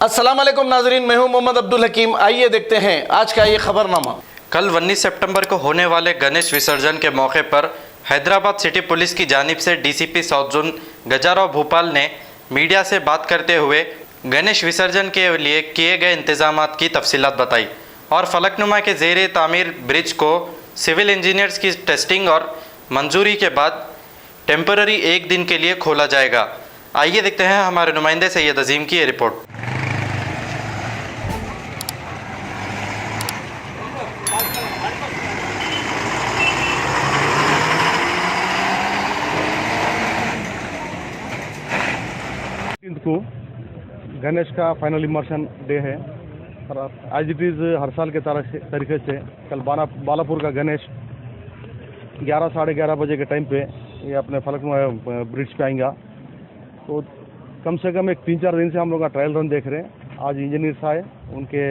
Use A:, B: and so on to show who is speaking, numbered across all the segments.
A: अस्सलाम वालेकुम नाजरीन, मैं हूं मोहम्मद अब्दुल हकीम। आइए देखते हैं आज का ये खबरनामा।
B: कल 19 सितंबर को होने वाले गणेश विसर्जन के मौके पर हैदराबाद सिटी पुलिस की जानिब से डीसीपी साउथ जोन गजाराव भूपाल ने मीडिया से बात करते हुए गणेश विसर्जन के लिए किए गए इंतजामात की तफसीलात बताई और फलकनुमा के ज़ेरे तामीर ब्रिज को सिविल इंजीनियर्स की टेस्टिंग और मंजूरी के बाद टेम्पररी 1 दिन के लिए खोला जाएगा। आइए देखते हैं हमारे नुमाइंदे सैयद अजीम की ये रिपोर्ट।
C: को गणेश का फाइनल इमर्शन डे है और आज इट इज़ हर साल के तरीके से कल बालापुर का गणेश 11 साढ़े 11 बजे के टाइम पे ये अपने फलकनुमा ब्रिज पे आएगा। तो कम से कम एक 3-4 दिन से हम लोग का ट्रायल रन देख रहे हैं। आज इंजीनियर्स आए, उनके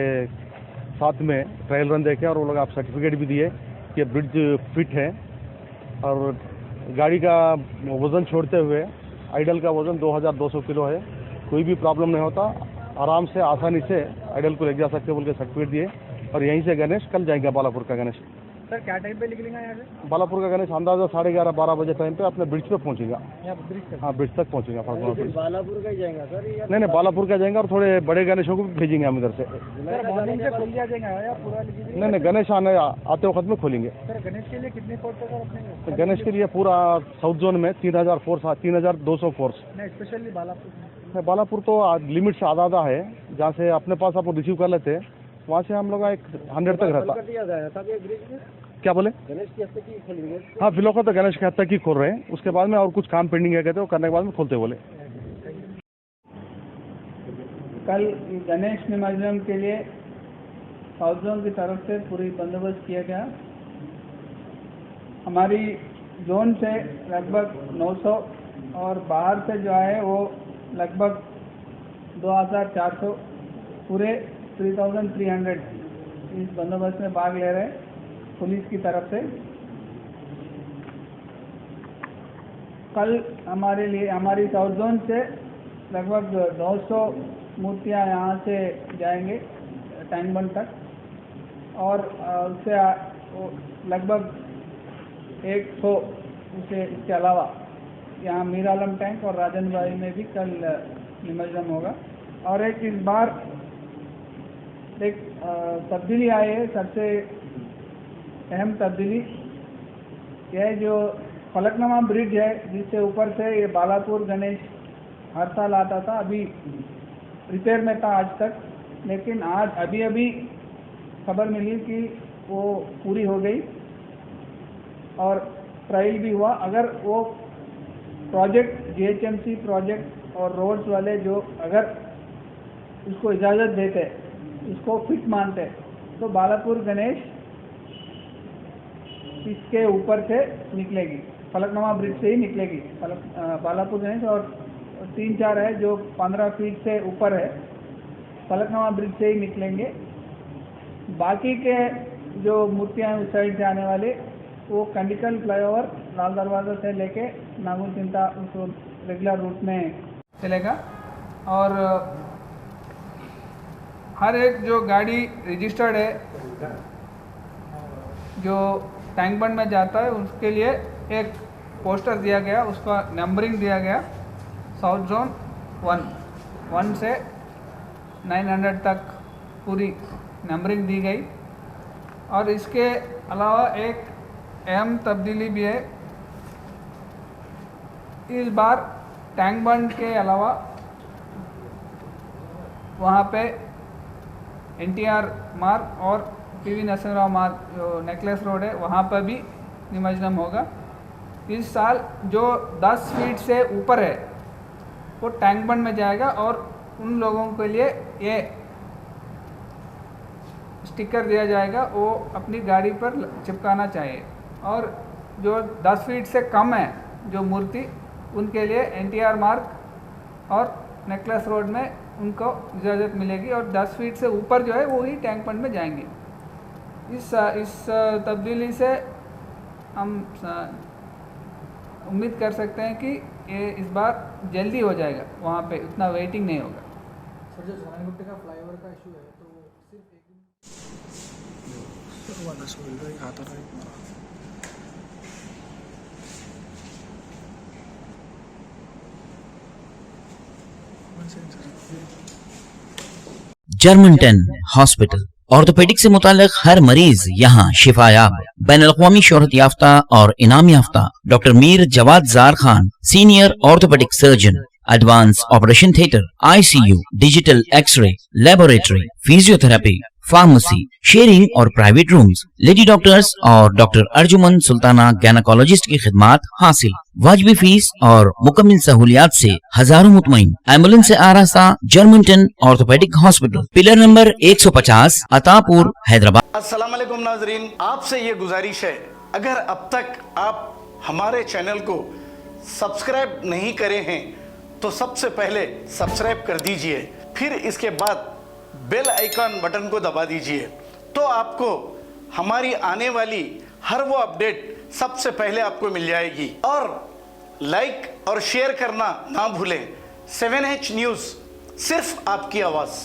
C: साथ में ट्रायल रन देखे और वो लोग आप सर्टिफिकेट भी दिए कि ब्रिज फिट है और गाड़ी का वज़न छोड़ते हुए आइडल का वज़न 2200 किलो है। कोई भी प्रॉब्लम नहीं होता, आराम से आसानी से आइडल को ले जा सकते बोल के सर्टिफिकेट दिए और यहीं से गणेश कल जाएगा बालापुर का गणेश।
D: सर क्या टाइम पे निकलेंगे यहाँ से?
C: बालापुर का गणेश अंदाजा 11:30-12 बजे टाइम पे अपने ब्रिज पे पहुँचेगा।
D: ब्रिज तक?
C: हाँ, ब्रिज तक पहुँचेगा।
D: बालापुर का ही जाएगा सर?
C: नहीं, बालापुर का जाएंगे और थोड़े बड़े गणेशों को भी भेजेंगे हम इधर से।
D: सर मॉर्निंग से खुल जाएगा या पूरा?
C: नहीं, गणेश आते वक्त में खोलेंगे।
D: सर गणेश के लिए कितने फोर्स है सर अपने?
C: तो गणेश के लिए पूरा साउथ जोन में 3000 फोर्स, 3200 फोर्स।
D: नहीं, स्पेशली बालापुर?
C: बालापुर तो लिमिट से आधा है। जहाँ से अपने पास आप रिसीव कर लेते हैं वहाँ से हम लोग एक 100 तक रहता। क्या बोले?
D: गणेश की हद तक ही खोलेंगे?
C: हाँ, फिलहाल तो गणेश की हद तक ही खोल रहे हैं। उसके बाद में और कुछ काम पेंडिंग है कहते हैं, वो करने के बाद में खोलते बोले।
E: कल गणेश निमज्जन के लिए साउथ जोन की तरफ से पूरी बंदोबस्त किया गया। हमारी जोन से लगभग 900 और बाहर से जो है वो लगभग 2400, पूरे 3300 इस बंदोबस्त में भाग ले रहे हैं पुलिस की तरफ से। कल हमारे लिए हमारी साउथ जोन से लगभग 200 मूर्तियां यहाँ से जाएंगे टैंक बंड तक और उससे लगभग 100 इसके अलावा यहाँ मीर आलम टैंक और राजन भाई में भी कल निमज्जन होगा। और इस बार एक तब्दीली आई है। सबसे अहम तब्दीली यह जो फलकनुमा ब्रिज है जिससे ऊपर से ये बालापुर गणेश हर साल आता था, अभी रिपेयर में था आज तक, लेकिन आज अभी खबर मिली कि वो पूरी हो गई और ट्रायल भी हुआ। अगर वो प्रोजेक्ट जीएचएमसी प्रोजेक्ट और रोड्स वाले जो अगर उसको इजाज़त देते, इसको फिट मानते, तो बालापुर गणेश इसके ऊपर से निकलेगी, फलकनुमा ब्रिज से ही निकलेगी। बालापुर गणेश और 3-4 है जो 15 फीट से ऊपर है, फलकनुमा ब्रिज से ही निकलेंगे। बाकी के जो मूर्तियाँ उस साइड से आने वाले वो कंडिकल फ्लाईओवर लाल दरवाज़ा से लेके नागुल चिंता उस रेगुलर रूट में चलेगा। और हर एक जो गाड़ी रजिस्टर्ड है जो टैंक बंड में जाता है उसके लिए एक पोस्टर दिया गया, उसका नंबरिंग दिया गया। साउथ जोन 1 से 900 तक पूरी नंबरिंग दी गई। और इसके अलावा एक अहम तब्दीली भी है। इस बार टैंक बंड के अलावा वहाँ पे NTR मार्ग और PV नरसिम्हा मार्ग जो नेकलेस रोड है वहाँ पर भी निमज्जन होगा। इस साल जो 10 फीट से ऊपर है वो टैंक बंड में जाएगा और उन लोगों के लिए ये स्टिकर दिया जाएगा, वो अपनी गाड़ी पर चिपकाना चाहिए। और जो 10 फीट से कम है जो मूर्ति, उनके लिए NTR मार्ग और नेकलेस रोड में उनको इजाज़त मिलेगी और 10 फीट से ऊपर जो है वो ही टैंक बंड में जाएंगे। इस तब्दीली से हम उम्मीद कर सकते हैं कि ये इस बार जल्दी हो जाएगा, वहाँ पे उतना वेटिंग नहीं होगा।
D: सर जो सोनाईगुट्टे का फ्लाईओवर का इशू है तो सिर्फ एक
F: जर्मनटन हॉस्पिटल ऑर्थोपेडिक से मुताल्लिक हर मरीज यहाँ शिफायाब। बैनुल-अक़वामी शोहरत याफ्ता और इनाम याफ्ता doctor Mir Jawad Zar Khan, senior orthopaedic surgeon, advance operation theatre, ICU, digital x ray, laboratory, physiotherapy, pharmacy, sharing और प्राइवेट रूम्स, लेडी डॉक्टर्स और डॉक्टर अर्जुमन सुल्ताना गैनाकोलॉजिस्ट की खिदमात हासिल। वाजबी फीस और मुकम्मल सहूलियात से हजारों मुतमईन। एम्बुलेंस से आरास्ता Germanton orthopaedic hospital, pillar number 150, Attapur, Hyderabad.
A: अस्सलाम वालेकुम नाजरीन, आपसे ये गुजारिश है, अगर अब तक आप हमारे चैनल को सब्सक्राइब नहीं करे हैं तो सबसे पहले सब्सक्राइब कर दीजिए, फिर इसके बाद बेल आइकन बटन को दबा दीजिए, तो आपको हमारी आने वाली हर वो अपडेट सबसे पहले आपको मिल जाएगी। और लाइक और शेयर करना ना भूलें। 7H न्यूज़, सिर्फ आपकी आवाज़।